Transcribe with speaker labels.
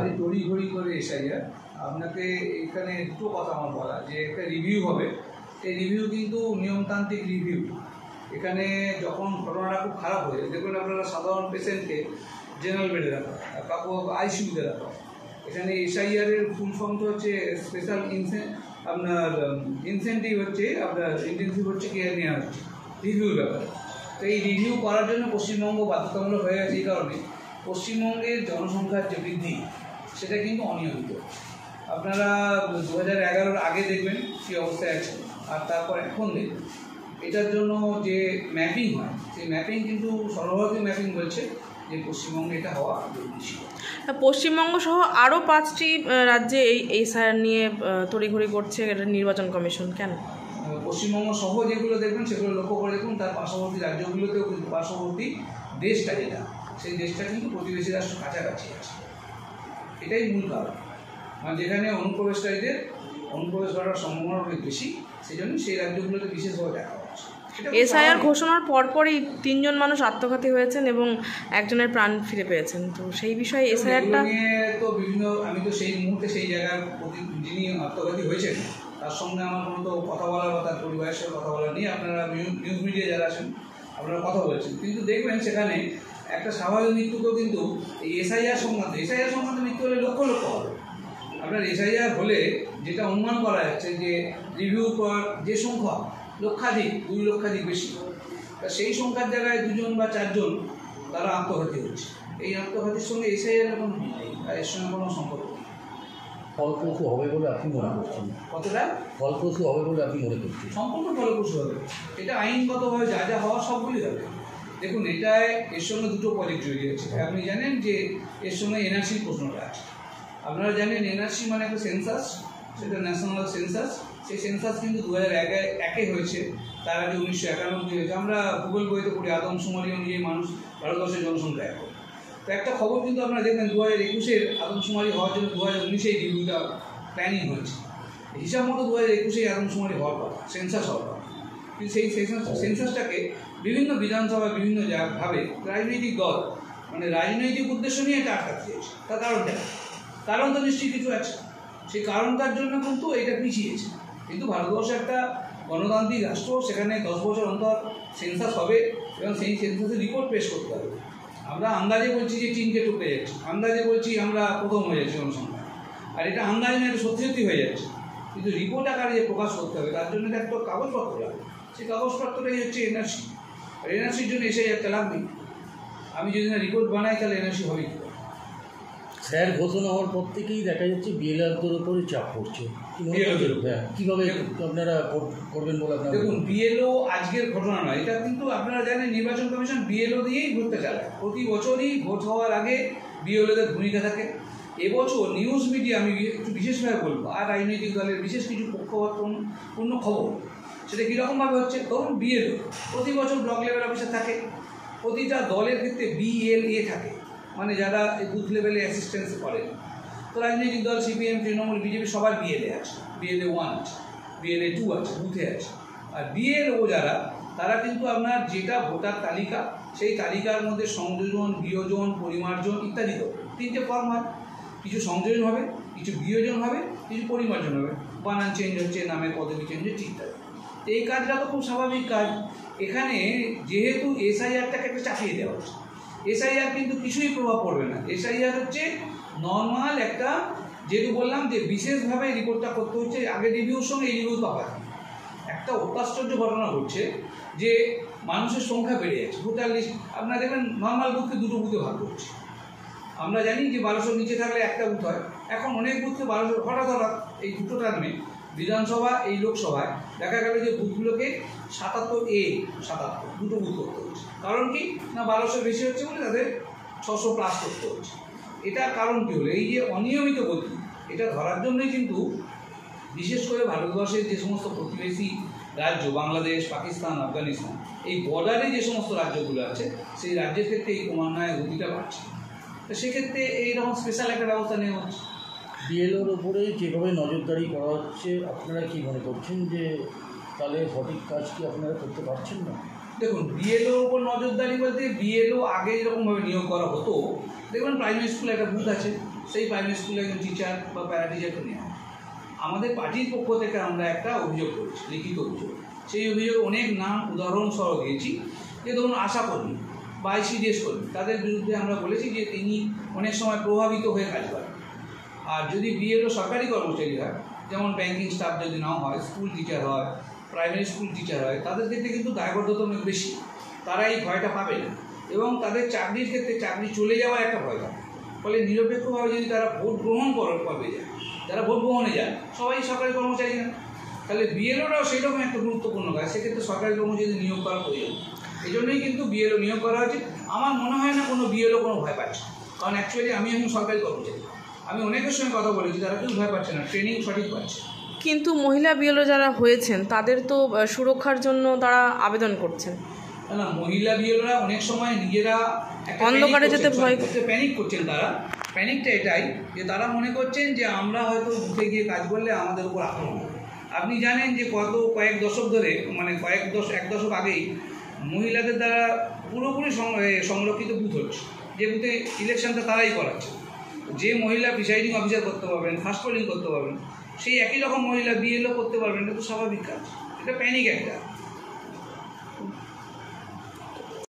Speaker 1: যে তড়িঘড়ি করে এসআইআর, আপনাকে এখানে দুটো কথা আমার বলা, যে একটা রিভিউ হবে, এই রিভিউ কিন্তু নিয়মতান্ত্রিক রিভিউ। এখানে যখন ঘটনাটা খুব খারাপ হয়ে যায়, দেখবেন আপনারা সাধারণ পেশেন্টকে জেনারেল বেডে রাখা, কাউকে আইসিইউতে রাখা। এখানে এসআইআরের ফুল ফর্মটা হচ্ছে স্পেশাল আপনার ইনসেন্টিভ হচ্ছে, আপনার ইন্টেন্সিভ হচ্ছে কেয়ার নেওয়া হচ্ছে রিভিউর ব্যাপারে। তো এই রিভিউ করার জন্য পশ্চিমবঙ্গ বাধ্যতামূলক হয়ে গেছে। এই কারণে পশ্চিমবঙ্গের জনসংখ্যার যে বৃদ্ধি সেটা কিন্তু অনিয়মিত। আপনারা 2011-র আগে দেখবেন কী অবস্থায় আছে, আর তারপর এখন দেখবেন। এটার জন্য যে ম্যাপিং হয়, সেই ম্যাপিং কিন্তু সর্বভারতীয় ম্যাপিং বলছে যে পশ্চিমবঙ্গে এটা হওয়া জরুরি ছিল।
Speaker 2: পশ্চিমবঙ্গ সহ আরও 5টি রাজ্যে এই এসআইআর নিয়ে তড়িঘড়ি করছে এটা নির্বাচন কমিশন, কেন?
Speaker 1: পশ্চিমবঙ্গ সহ যেগুলো দেখবেন সেগুলো লক্ষ্য করে দেখুন, তার পার্শ্ববর্তী রাজ্যগুলোতেও কিন্তু পার্শ্ববর্তী দেশটা যেটা, সেই দেশটা কিন্তু প্রতিবেশী রাষ্ট্র কাছাকাছি আছে। এটাই মূল কারণ, মানে যেখানে অনুপ্রবেশকারীদের অনুপ্রবেশ করার সম্ভাবনা অনেক বেশি, সেই জন্য সেই রাজ্যগুলোতে বিশেষভাবে দেখা হচ্ছে।
Speaker 2: এসআইআর ঘোষণার পরপরই 3 জন মানুষ আত্মঘাতী হয়েছেন এবং একজনের প্রাণ ফিরে পেয়েছেন। তো সেই বিষয়ে এসআইআরটা
Speaker 1: নিয়ে তো বিভিন্ন, আমি তো সেই মুহূর্তে সেই জায়গার যিনি আত্মঘাতী হয়েছেন তার সঙ্গে আমার কোনো তো কথা বলার বা তার পরিবারের সাথে কথা বলার নেই। আপনারা নিউজ মিডিয়া যারা আছেন আপনারা কথা বলেছেন, কিন্তু দেখবেন সেখানে একটা স্বাভাবিক মৃত্যুকেও কিন্তু এই এসআইআর সংক্রান্ত মৃত্যু হলে লক্ষ লক্ষ হবে। আপনার এসআইআর হলে যেটা অনুমান করা যাচ্ছে যে রিভিউ করার যে সংখ্যা লক্ষাধিক, 2 লক্ষাধিক বেশি, তা সেই সংখ্যার জায়গায় 2 জন বা 4 জন তারা আত্মঘাতী হচ্ছে। এই আত্মঘাতীর সঙ্গে এসআইআর কোনো মিল নেই, এর সঙ্গে কোনো সম্পর্ক নেই।
Speaker 3: ফলপ্রসূ হবে বলে আপনি মনে করছেন?
Speaker 1: কতটা
Speaker 3: ফলপ্রসূ হবে বলে আপনি মনে করছেন?
Speaker 1: সম্পূর্ণ ফলপ্রসূ হবে। এটা আইনগতভাবে যা যা হওয়া সবগুলি হবে। দেখুন, এটায় এর সঙ্গে 2টো প্রজেক্ট জড়িয়ে আছে। আপনি জানেন যে এর সঙ্গে এনআরসির প্রশ্নটা আছে। আপনারা জানেন এনআরসি মানে একটা সেন্সাস, সেটা ন্যাশনাল সেন্সাস। সেই সেন্সাস কিন্তু 2001-এ হয়েছে, তার আগে 1991 হয়েছে। আমরা ভূগোল বইতে পড়ি আদমশুমারি অনুযায়ী মানুষ ভারতবর্ষের জনসংখ্যা এখন। তো একটা খবর কিন্তু আপনারা দেখবেন 2021-এর আদমশুমারি হওয়ার জন্য 2019-এই রিভিউটা প্ল্যানিং হয়েছে। হিসাব মতো 2021-এই আদমশুমারি হওয়ার কথা, সেন্সাস হওয়ার কথা। কিন্তু সেই সেন্সাসটাকে বিভিন্ন বিধানসভা বিভিন্ন ভাবে রাজনৈতিক দল মানে রাজনৈতিক উদ্দেশ্য নিয়ে এটা আটকাতে চেয়েছে। তার কারণটা, কারণ তো নিশ্চয়ই কিছু আছে। সেই কারণটার জন্য কিন্তু এটা পিছিয়েছে। কিন্তু ভারতবর্ষ একটা গণতান্ত্রিক রাষ্ট্র, সেখানে 10 বছর অন্তর সেন্সাস হবে এবং সেই সেন্সাসের রিপোর্ট পেশ করতে হবে। আমরা আন্দাজে বলছি যে চীনকে টপকে যাচ্ছি, আন্দাজে বলছি আমরা প্রথম হয়ে যাচ্ছি জনসংখ্যা, আর এটা আন্দাজে না, এটা সত্যি সত্যি হয়ে যাচ্ছে। কিন্তু রিপোর্ট আকারে যে প্রকাশ করতে হবে তার জন্য একটা কাগজপত্র লাগবে। সেই কাগজপত্রটাই হচ্ছে এনআরসি। আর এনআরসির জন্য এসে একটা লাগবে। আমি যদি না রিপোর্ট বানাই তাহলে এনআরসি হবে কি?
Speaker 3: স্যার ঘোষণা হওয়ার পর থেকেই দেখা যাচ্ছে বিএলআরদের উপরই চাপ পড়ছে। কীভাবে আপনারা করবেন বলে আপনারা?
Speaker 1: দেখুন, বিএলও আজকের ঘটনা নয়, এটা কিন্তু আপনারা জানেন নির্বাচন কমিশন বিএলও দিয়েই ভোটটা চালায়। প্রতি বছরই ভোট হওয়ার আগে বিএলওদের ভূমিকা থাকে। এবছর নিউজ মিডিয়া, আমি একটু বিশেষভাবে বলবো, আর রাজনৈতিক দলের বিশেষ কিছু পক্ষপাতপূর্ণ খবর, সেটা কীরকমভাবে হচ্ছে। ধরুন বিএলও প্রতি বছর ব্লক লেভেল অফিসার থাকে, প্রতিটা দলের ক্ষেত্রে বিএলএ থাকে, মানে যারা এই বুথ লেভেলে অ্যাসিস্ট্যান্স করেন। তো রাজনৈতিক দল সিপিএম, তৃণমূল, বিজেপি সবার বিএলএ আছে, বিএলএ 1 আছে, বিএলএ 2 আছে, বুথে আছে। আর বিএলও যারা, তারা কিন্তু আপনার যেটা ভোটার তালিকা, সেই তালিকার মধ্যে সংযোজন, বিয়োজন, পরিমার্জন ইত্যাদি তো 3টে ফর্ম হয়। কিছু সংযোজন হবে, কিছু বিয়োজন হবে, কিছু পরিমার্জন হবে, বানান চেঞ্জ হচ্ছে, নামের পদবি চেঞ্জ হচ্ছে ইত্যাদি। এই কাজটা তো খুব স্বাভাবিক কাজ। এখানে যেহেতু এসআইআরটাকে একটা চাপিয়ে দেওয়া হচ্ছে, এসআইআর কিন্তু কিছুই প্রভাব পড়বে না। এসআইআর হচ্ছে নর্মাল একটা, যেহেতু বললাম যে বিশেষভাবে রিপোর্টটা করতে হচ্ছে, আগে রিভিউর সঙ্গে এই রিভিউ তফাৎ। একটা অত্যাশ্চর্য ঘটনা ঘটছে যে মানুষের সংখ্যা বেড়ে যাচ্ছে। ভোটার লিস্ট আপনারা দেখবেন নর্মাল বুথকে 2টো বুথে ভাগ করছে। আমরা জানি যে 1200 নিচে থাকলে একটা বুথ হয়, এখন অনেক বুথকে 1200 হঠাৎ এই 2টো টার্মে বিধানসভা এই লোকসভায় দেখা গেল যে বুথগুলোকে 77A 77 2টো বুথ করতে হচ্ছে। কারণ কি না, 1200 বেশি হচ্ছে বলে তাদের 600 প্লাস করতে হচ্ছে। এটার কারণ কী হলো? এই যে অনিয়মিত গতি, এটা ধরার জন্যই কিন্তু বিশেষ করে ভারতবর্ষের যে সমস্ত প্রতিবেশী রাজ্য, বাংলাদেশ, পাকিস্তান, আফগানিস্তান, এই বর্ডারে যে সমস্ত রাজ্যগুলো আছে, সেই রাজ্যের ক্ষেত্রে এই ক্রমান্বয়ে গতিটা বাড়ছে। তো সেক্ষেত্রে এইরকম স্পেশাল একটা ব্যবস্থা নেওয়া হচ্ছে।
Speaker 3: বিএলওর উপরে যেভাবে নজরদারি করা হচ্ছে, আপনারা কি মনে করছেন যে তাহলে সঠিক কাজ কি আপনারা করতে পারছেন না?
Speaker 1: দেখুন, বিএলওর উপর নজরদারি বলতে বিএলও আগে যেরকমভাবে নিয়োগ করা হতো, দেখবেন প্রাইমারি স্কুলে একটা বুথ আছে, সেই প্রাইমারি স্কুলে একজন টিচার বা প্যারা টিচারকে নেওয়া। আমাদের পার্টির পক্ষ থেকে আমরা একটা অভিযোগ করেছি, লিখিত অভিযোগ। সেই অভিযোগ অনেক নাম উদাহরণসহ দিয়েছি, যে ধরুন আশা কর্মী বা আইসিডিএস কর্মী, তাদের বিরুদ্ধে আমরা বলেছি যে তিনি অনেক সময় প্রভাবিত হয়ে কাজ করেন। আর যদি বিএলও সরকারি কর্মচারী হয়, যেমন ব্যাংকিং স্টাফ যদি নাও হয়, স্কুল টিচার হয়, প্রাইমারি স্কুল টিচার হয়, তাদের ক্ষেত্রে কিন্তু দায়বদ্ধতা অনেক বেশি, তারা এই ভয়টা পাবে না। এবং তাদের চাকরির ক্ষেত্রে চাকরি চলে যাওয়ার একটা ভয় থাকে। ফলে নিরপেক্ষভাবে যদি তারা ভোট গ্রহণ করবে যায়, যারা ভোট গ্রহণে যান সবাই সরকারি কর্মচারী না, তাহলে বিএলওরাও সেইরকম একটা গুরুত্বপূর্ণ কাজ, সেক্ষেত্রে সরকারি কর্মচারী নিয়োগ করা প্রয়োজন। এই জন্যই কিন্তু বিএলও নিয়োগ করা হয়েছে। আমার মনে হয় না কোনো বিএলও কোনো ভয় পাচ্ছে, কারণ অ্যাকচুয়ালি আমি এখন সরকারি কর্মচারী, আমি অনেকের সঙ্গে কথা বলেছি, তারা কেউ ভয় পাচ্ছে না, ট্রেনিং সঠিক পাচ্ছে।
Speaker 2: কিন্তু মহিলা বিএলও যারা হয়েছেন তাদের তো সুরক্ষার জন্য তারা আবেদন করছেন।
Speaker 1: না, মহিলা বিএলওরা অনেক সময় নিজেরা
Speaker 2: অন্ধকারে যেতে ভয়
Speaker 1: প্যানিক করছেন। তারা প্যানিকটা এটাই যে তারা মনে করছেন যে আমরা হয়তো বুথে গিয়ে কাজ করলে আমাদের উপর আক্রমণ হবে। আপনি জানেন যে কয়েক দশক ধরে, মানে এক দশক আগেই মহিলাদের দ্বারা পুরোপুরি সংরক্ষিত বুথ হচ্ছে, যে বুথে ইলেকশনটা তারাই করাচ্ছে। যে মহিলা প্রিসাইডিং অফিসার করতে পারবেন, ফার্স্ট পোলিং করতে পারবেন, সেই একই রকম মহিলা বিএলও করতে পারবেন, এটা তো স্বাভাবিক কাজ। এটা প্যানিক একটা।